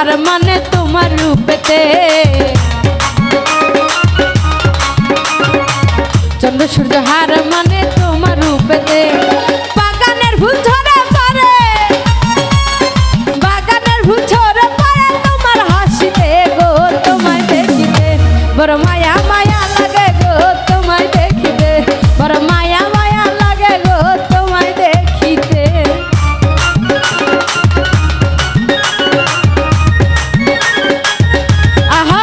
হার মানে তোমার রূপেতে, চন্দ্র সূর্য হার মানে তোমার রূপেতে। বাগানের ফুল ঝরে পড়ে, বাগানের ফুল ঝরে পড়ে তোমার হাসিতে গো, তোমায় দেখিতে বড় মায়া মায়া লাগে গো, তোমায় দেখিতে বড় মায়া মায়া লাগে গো, তোমায় দেখিতে। আহা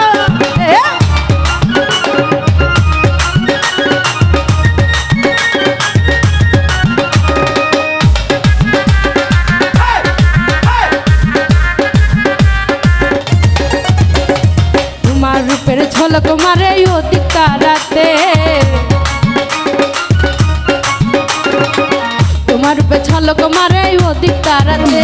তোমার রূপের ঝলক মারে অধিক তারাতে, তোমার রূপে ঝলক মারে অধিক তারাতে।